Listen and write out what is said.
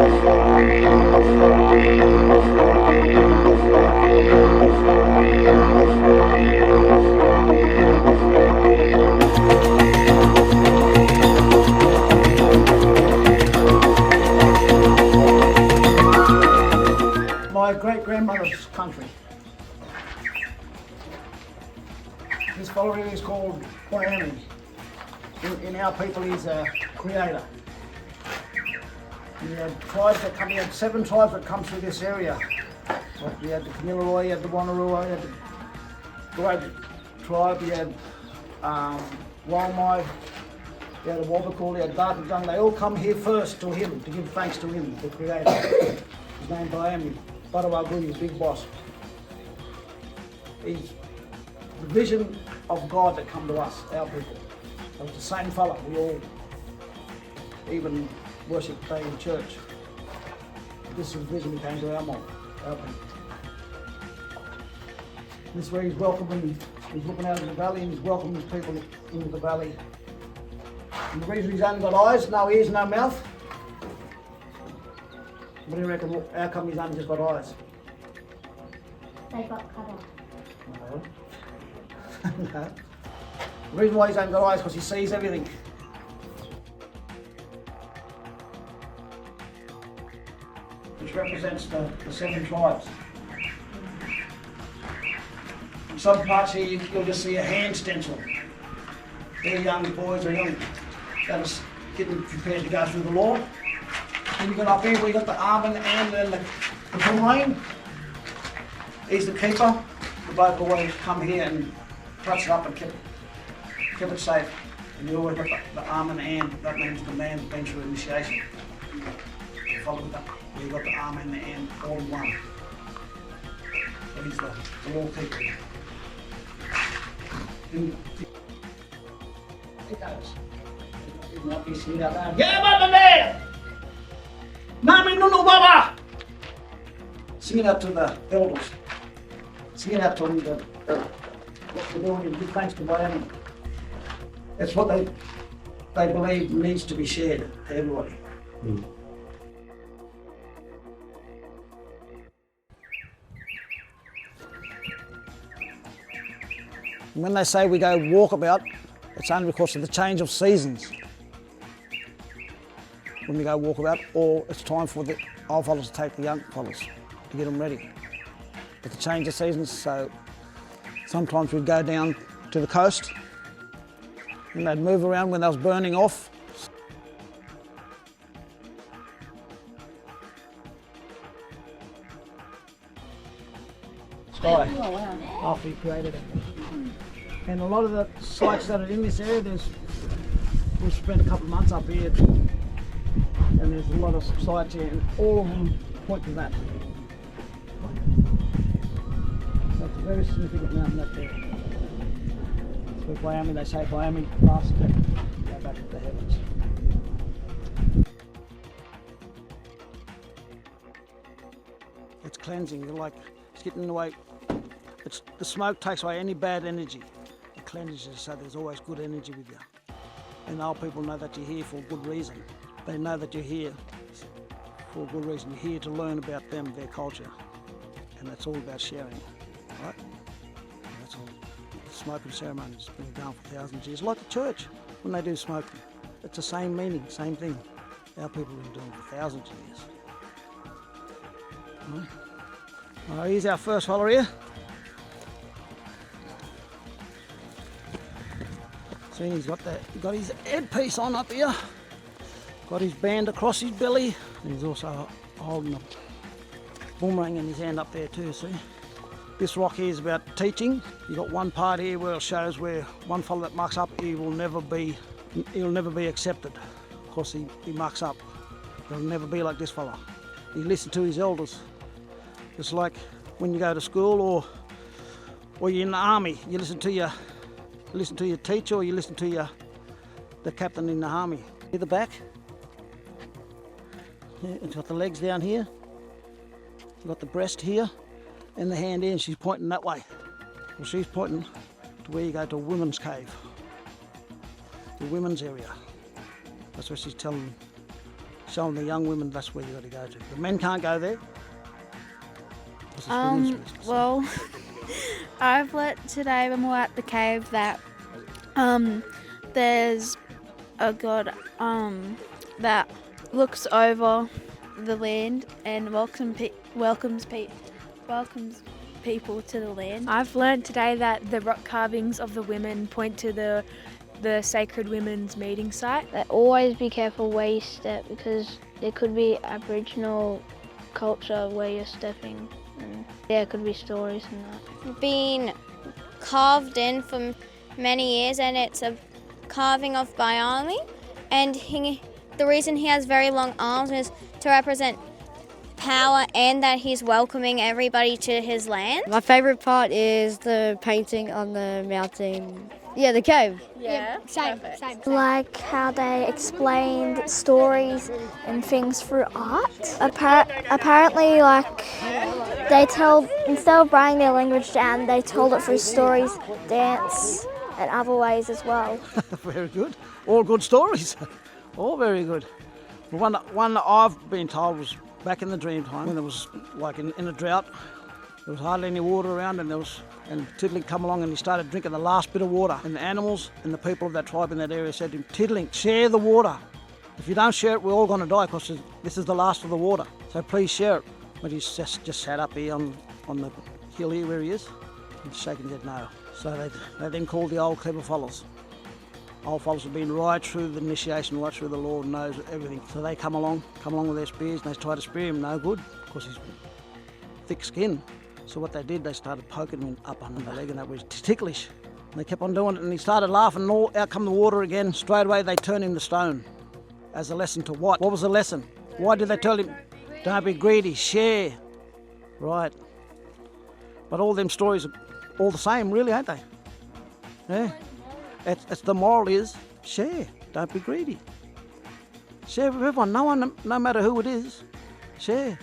My great-grandmother's country. This fellow here is called Miami. In our people, he's a creator. We had tribes that come, we had 7 tribes that come through this area. Like we had the Kamilaroi, you had the Wanneroo, you had the Great tribe, you had Walmai, you had the Wabakal, you had Darkajung. They all come here first to him, to give thanks to him, the creator. His name Miami. Badawagu, his big boss. He's the vision of God that come to us, our people. It was the same fella. We all even worship today in church. This is the vision that came to our mob, our people. This is where he's welcoming, he's looking out of the valley and he's welcoming his people into the valley. And the reason he's only got eyes, no ears, no mouth. What do you reckon? How come he's only just got eyes? They got cut off. No. No. The reason why he's only got eyes is because he sees everything. Which represents the 7 tribes. In some parts here you'll just see a hand stencil. They're young boys or young that are getting prepared to go through the Lord. Then you got up here where you got the arm and the hand and the boomerang. He's the keeper. The bloke always come here and touch it up and keep it safe. And you always got the arm and the hand. That means the man's been through initiation. Follow that. You got the arm and the hand all in one. So he's the law keeper. It goes. It might be seen out there. Get him up in there! Nami Nunu Baba! Sing it out to the elders. Sing it out to them, what they're doing and give thanks to Miami. That's what they believe needs to be shared to everybody. Mm. When they say we go walkabout, it's only because of the change of seasons. When we go walkabout, or it's time for the old fellas to take the young fellas to get them ready. With the change of seasons, so sometimes we'd go down to the coast and they'd move around when they was burning off. Sky, after he created it. And a lot of the sites that are in this area, we've spent a couple of months up here and there's a lot of sites here and all of them point to that. So it's a very significant mountain up there. It's with Miami, they say Miami last step, go back to the heavens. It's cleansing, you're like, it's getting away, the smoke takes away any bad energy. It cleanses you so there's always good energy with you. And our people know that you're here for a good reason. They know that you're here for a good reason. You're here to learn about them, their culture. And that's all about sharing, right? And that's all. The smoking ceremony has been going for thousands of years. Like the church, when they do smoking, it's the same meaning, same thing. Our people have been doing it for thousands of years. Right. Here's our first follower here. See, he's got his headpiece on up here. Got his band across his belly, and he's also holding a boomerang in his hand up there too, see? This rock here is about teaching. You've got one part here where it shows where one fellow that mucks up, he'll never be accepted because he mucks up. He'll never be like this fella. He listens to his elders. It's like when you go to school or you're in the army, you listen to your teacher or you listen to the captain in the army. See the back? Yeah, it's got the legs down here, you've got the breast here, and the hand in, she's pointing that way. Well, she's pointing to where you go to a women's cave, the women's area. That's what she's telling showing the young women that's where you got to go to. The men can't go there. This is women's business. Well, I've learnt today when we were at the cave that there's a god that looks over the land and welcomes people to the land. I've learned today that the rock carvings of the women point to the sacred women's meeting site. That always be careful where you step because there could be Aboriginal culture where you're stepping. And there could be stories and that. Been carved in for many years, and it's a carving of Biali, and the reason he has very long arms is to represent power and that he's welcoming everybody to his land. My favourite part is the painting on the mountain. Yeah, the cave. Yeah, Same. Like how they explained stories and things through art. Apparently, like they tell, instead of writing their language down, they told it through stories, dance, and other ways as well. Very good. All good stories. All very good. One that I've been told was back in the dream time when there was like in a drought. There was hardly any water around, and Tiddling come along and he started drinking the last bit of water. And the animals and the people of that tribe in that area said to him, Tiddling, share the water. If you don't share it, we're all going to die because this is the last of the water. So please share it. But he's just sat up here on the hill here where he is and shaking his head no. So they then called the old clever fellas. Old fellas have been right through the initiation, right through the Lord, knows everything. So they come along with their spears, and they try to spear him, no good, because he's thick skin. So what they did, they started poking him up under the leg, and that was ticklish. And they kept on doing it, and he started laughing, and out come the water again. Straight away, they turned him to stone. As a lesson to what? What was the lesson? Why did they tell him, don't be greedy, share? Right. But all them stories are all the same, really, ain't they? Yeah. It's the moral is share, don't be greedy. Share with everyone, no matter who it is, share.